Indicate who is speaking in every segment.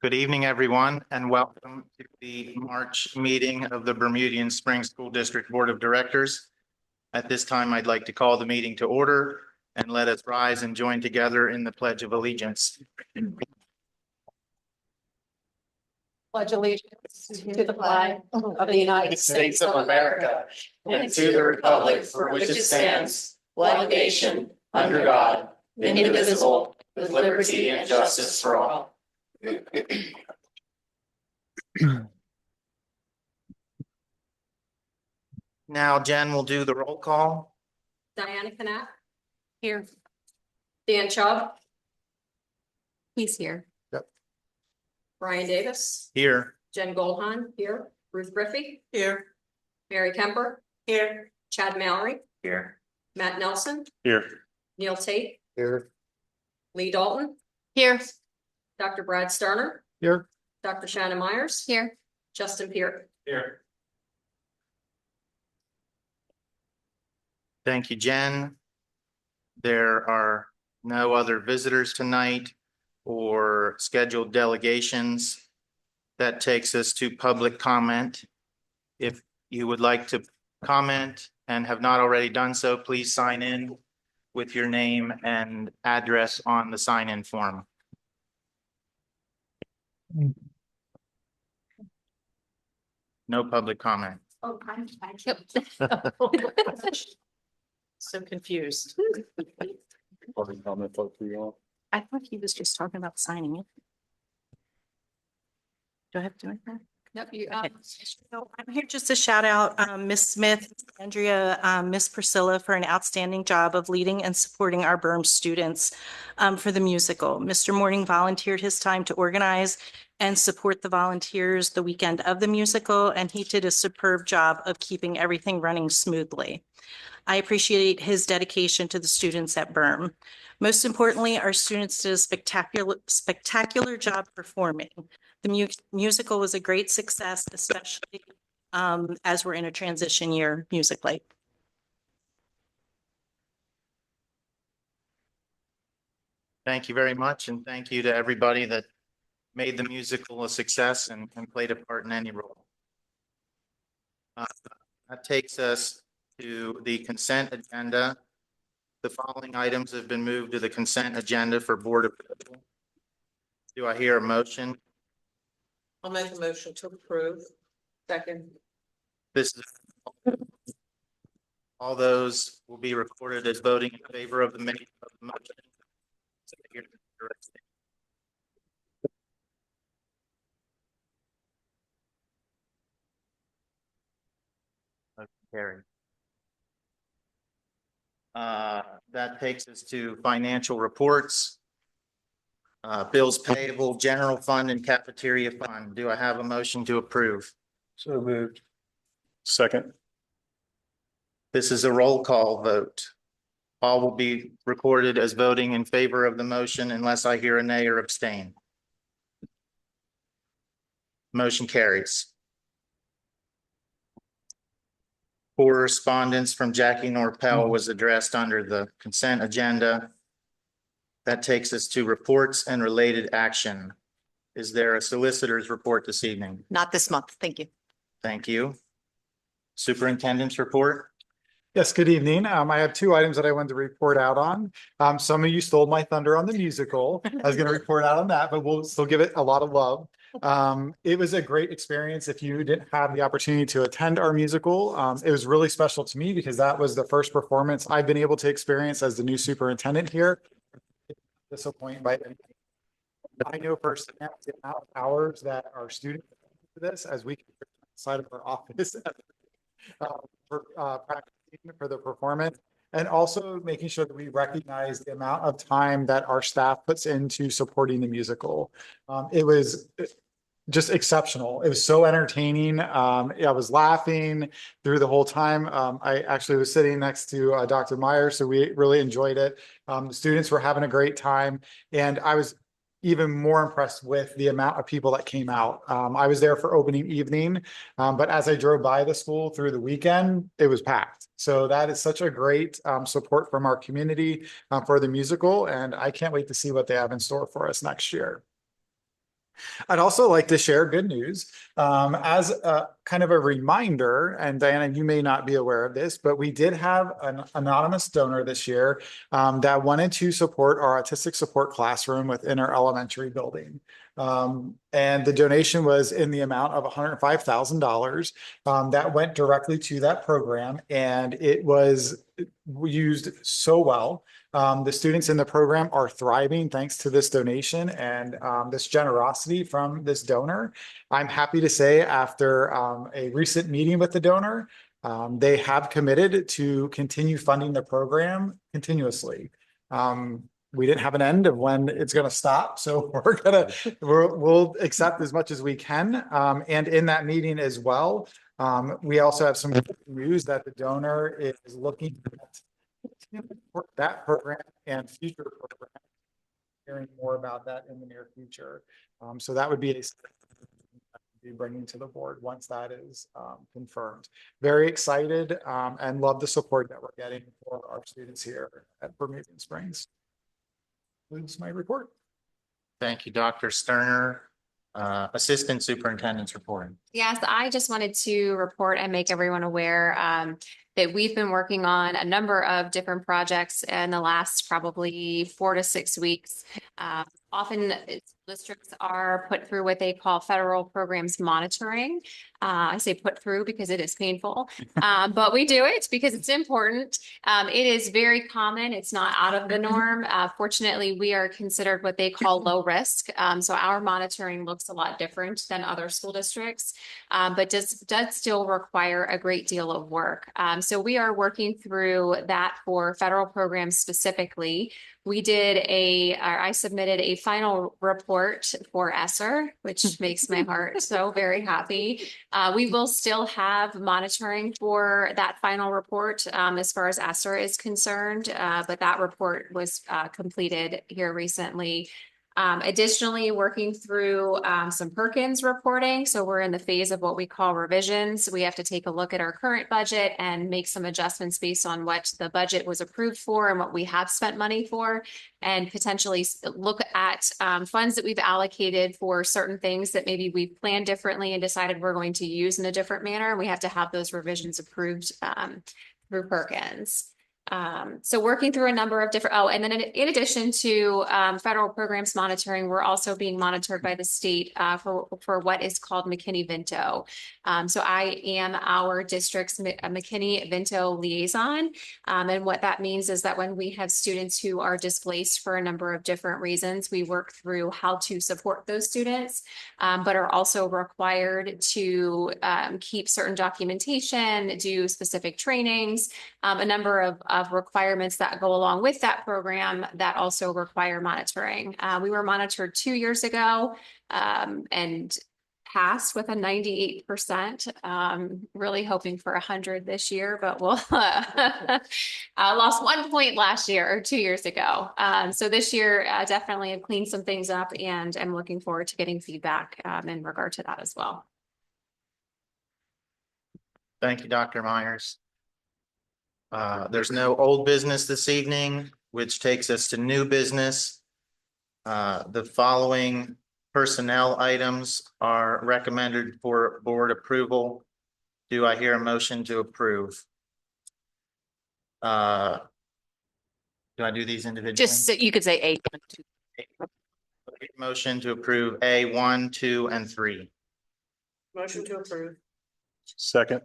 Speaker 1: Good evening, everyone, and welcome to the March meeting of the Bermudian Springs School District Board of Directors. At this time, I'd like to call the meeting to order and let us rise and join together in the Pledge of Allegiance.
Speaker 2: Pledge allegiance to the flag of the United States of America and to the republic for which it stands, one nation, under God, indivisible, with liberty and justice for all.
Speaker 1: Now, Jen will do the roll call.
Speaker 2: Diana Knapp. Here. Dan Chubb. He's here.
Speaker 1: Yep.
Speaker 2: Brian Davis.
Speaker 1: Here.
Speaker 2: Jen Goldhahn here. Ruth Griffey. Here. Mary Kemper. Here. Chad Mallory.
Speaker 1: Here.
Speaker 2: Matt Nelson.
Speaker 1: Here.
Speaker 2: Neil Tate.
Speaker 1: Here.
Speaker 2: Lee Dalton.
Speaker 3: Here.
Speaker 2: Dr. Brad Sterner.
Speaker 1: Here.
Speaker 2: Dr. Shannon Myers.
Speaker 3: Here.
Speaker 2: Justin Peer.
Speaker 1: Here. Thank you, Jen. There are no other visitors tonight or scheduled delegations. That takes us to public comment. If you would like to comment and have not already done so, please sign in with your name and address on the sign-in form. No public comment.
Speaker 2: Oh, I'm so confused.
Speaker 4: Public comment vote for you all.
Speaker 3: I thought he was just talking about signing it. Do I have to do anything?
Speaker 2: Yep, you,
Speaker 3: So I'm here just to shout out Miss Smith, Andrea, Miss Priscilla for an outstanding job of leading and supporting our BIRM students for the musical. Mr. Morning volunteered his time to organize and support the volunteers the weekend of the musical, and he did a superb job of keeping everything running smoothly. I appreciate his dedication to the students at BIRM. Most importantly, our students did a spectacular job performing. The musical was a great success, especially as we're in a transition year musically.
Speaker 1: Thank you very much, and thank you to everybody that made the musical a success and played a part in any role. That takes us to the consent agenda. The following items have been moved to the consent agenda for board approval. Do I hear a motion?
Speaker 2: I'll make a motion to approve. Second.
Speaker 1: This is all those will be recorded as voting in favor of the motion. Carry. That takes us to financial reports. Bills payable, general fund and cafeteria fund. Do I have a motion to approve?
Speaker 4: So moved. Second.
Speaker 1: This is a roll call vote. All will be recorded as voting in favor of the motion unless I hear a nay or abstain. Motion carries. Correspondence from Jackie Norpel was addressed under the consent agenda. That takes us to reports and related action. Is there a solicitor's report this evening?
Speaker 3: Not this month. Thank you.
Speaker 1: Thank you. Superintendent's report.
Speaker 5: Yes, good evening. I have two items that I wanted to report out on. Some of you stole my thunder on the musical. I was going to report out on that, but we'll still give it a lot of love. It was a great experience. If you didn't have the opportunity to attend our musical, it was really special to me because that was the first performance I've been able to experience as the new superintendent here. Disappointed by anything. I know firsthand the amount of hours that our students do this as we outside of our office for practicing for the performance, and also making sure that we recognize the amount of time that our staff puts into supporting the musical. It was just exceptional. It was so entertaining. I was laughing through the whole time. I actually was sitting next to Dr. Myers, so we really enjoyed it. The students were having a great time, and I was even more impressed with the amount of people that came out. I was there for opening evening, but as I drove by the school through the weekend, it was packed. So that is such a great support from our community for the musical, and I can't wait to see what they have in store for us next year. I'd also like to share good news. As a kind of a reminder, and Diana, you may not be aware of this, but we did have an anonymous donor this year that wanted to support our autistic support classroom within our elementary building. And the donation was in the amount of $105,000 that went directly to that program, and it was used so well. The students in the program are thriving thanks to this donation and this generosity from this donor. I'm happy to say after a recent meeting with the donor, they have committed to continue funding the program continuously. We didn't have an end of when it's going to stop, so we'll accept as much as we can. And in that meeting as well, we also have some news that the donor is looking at that program and future programs. Hearing more about that in the near future. So that would be a be bringing to the board once that is confirmed. Very excited and love the support that we're getting for our students here at Bermudian Springs. Concludes my report.
Speaker 1: Thank you, Dr. Sterner. Assistant Superintendent's report.
Speaker 2: Yes, I just wanted to report and make everyone aware that we've been working on a number of different projects in the last probably 4 to 6 weeks. Often districts are put through what they call federal programs monitoring. I say put through because it is painful, but we do it because it's important. It is very common. It's not out of the norm. Fortunately, we are considered what they call low risk. So our monitoring looks a lot different than other school districts, but does still require a great deal of work. So we are working through that for federal programs specifically. I submitted a final report for ESSER, which makes my heart so very happy. We will still have monitoring for that final report as far as ESSER is concerned, but that report was completed here recently. Additionally, working through some Perkins reporting. So we're in the phase of what we call revisions. We have to take a look at our current budget and make some adjustments based on what the budget was approved for and what we have spent money for, and potentially look at funds that we've allocated for certain things that maybe we've planned differently and decided we're going to use in a different manner. We have to have those revisions approved through Perkins. So working through a number of different, and then in addition to federal programs monitoring, we're also being monitored by the state for what is called McKinney-Vento. So I am our district's McKinney-Vento liaison. And what that means is that when we have students who are displaced for a number of different reasons, we work through how to support those students, but are also required to keep certain documentation, do specific trainings, a number of requirements that go along with that program that also require monitoring. We were monitored 2 years ago and passed with a 98%, really hoping for 100 this year, but we'll lost 1 point last year or 2 years ago. So this year definitely have cleaned some things up, and I'm looking forward to getting feedback in regard to that as well.
Speaker 1: Thank you, Dr. Myers. There's no old business this evening, which takes us to new business. The following personnel items are recommended for board approval. Do I hear a motion to approve? Do I do these individually?
Speaker 2: Just so you could say 8.
Speaker 1: Motion to approve A1, 2, and 3.
Speaker 6: Motion to approve.
Speaker 4: Second.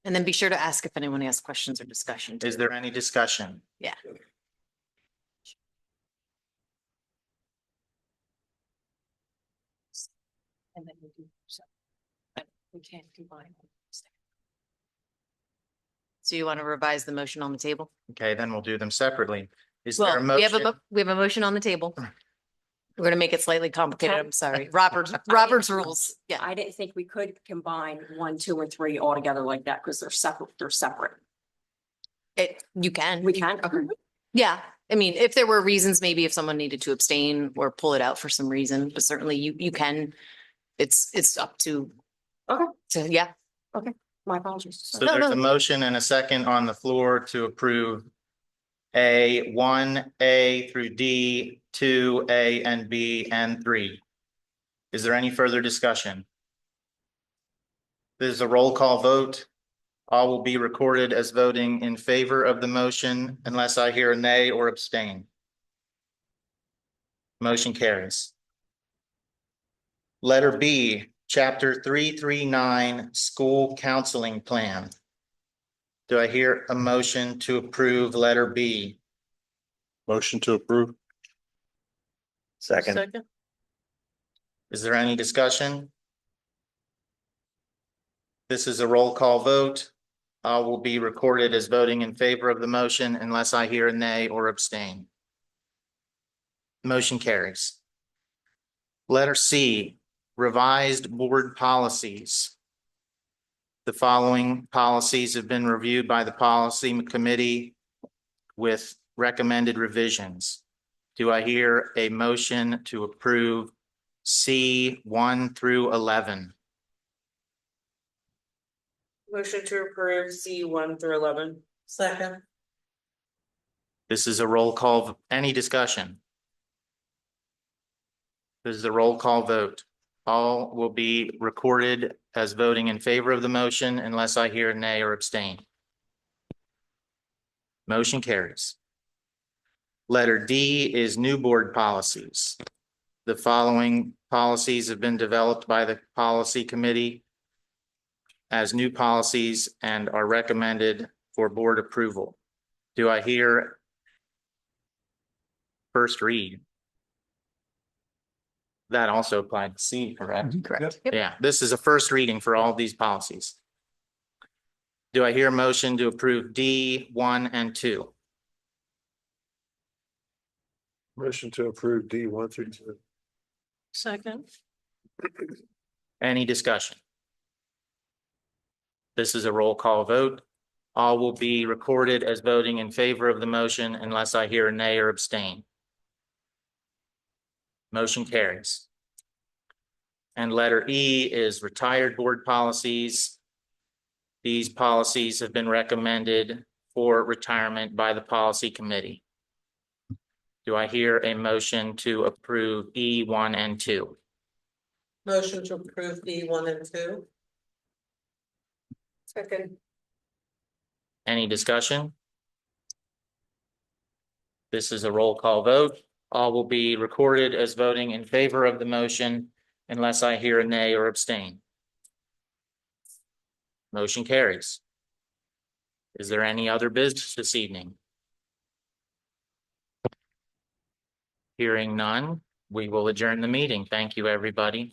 Speaker 6: And then be sure to ask if anyone has questions or discussion.
Speaker 1: Is there any discussion?
Speaker 6: Yeah. And then we can't combine. So you want to revise the motion on the table?
Speaker 1: Okay, then we'll do them separately. Is there a
Speaker 6: Well,
Speaker 1: motion?
Speaker 6: we have a motion on the table. We're going to make it slightly complicated. I'm sorry. Robert's rules. Yeah.
Speaker 7: I didn't think we could combine 1, 2, and 3 all together like that because they're separate. They're separate.
Speaker 6: You can.
Speaker 7: We can. Okay.
Speaker 6: Yeah. I mean, if there were reasons, maybe if someone needed to abstain or pull it out for some reason, but certainly you can. It's up to.
Speaker 7: Okay.
Speaker 6: Yeah.
Speaker 7: My apologies.
Speaker 1: So there's a motion and a second on the floor to approve A, 1A through D, 2A and B, and 3. Is there any further discussion? This is a roll call vote. All will be recorded as voting in favor of the motion unless I hear a nay or abstain. Motion carries. Letter B, Chapter 339, School Counseling Plan. Do I hear a motion to approve letter B?
Speaker 4: Motion to approve.
Speaker 2: Second.
Speaker 1: Is there any discussion? This is a roll call vote. All will be recorded as voting in favor of the motion unless I hear a nay or abstain. Motion carries. Letter C, revised board policies. The following policies have been reviewed by the policy committee with recommended revisions. Do I hear a motion to approve C 1 through 11?
Speaker 2: Motion to approve C 1 through 11. Second.
Speaker 1: This is a roll call. Any discussion? This is a roll call vote. All will be recorded as voting in favor of the motion unless I hear a nay or abstain. Motion carries. Letter D is new board policies. The following policies have been developed by the policy committee as new policies and are recommended for board approval. Do I hear first read? That also applied to C, correct?
Speaker 6: Correct.
Speaker 1: Yeah, this is a first reading for all of these policies. Do I hear a motion to approve D 1 and 2?
Speaker 4: Motion to approve D 1 through 2.
Speaker 2: Second.
Speaker 1: Any discussion? This is a roll call vote. All will be recorded as voting in favor of the motion unless I hear a nay or abstain. Motion carries. And letter E is retired board policies. These policies have been recommended for retirement by the policy committee. Do I hear a motion to approve E 1 and 2?
Speaker 2: Motion to approve E 1 and 2. Second.
Speaker 1: Any discussion? This is a roll call vote. All will be recorded as voting in favor of the motion unless I hear a nay or abstain. Motion carries. Is there any other business this evening? Hearing none, we will adjourn the meeting. Thank you, everybody.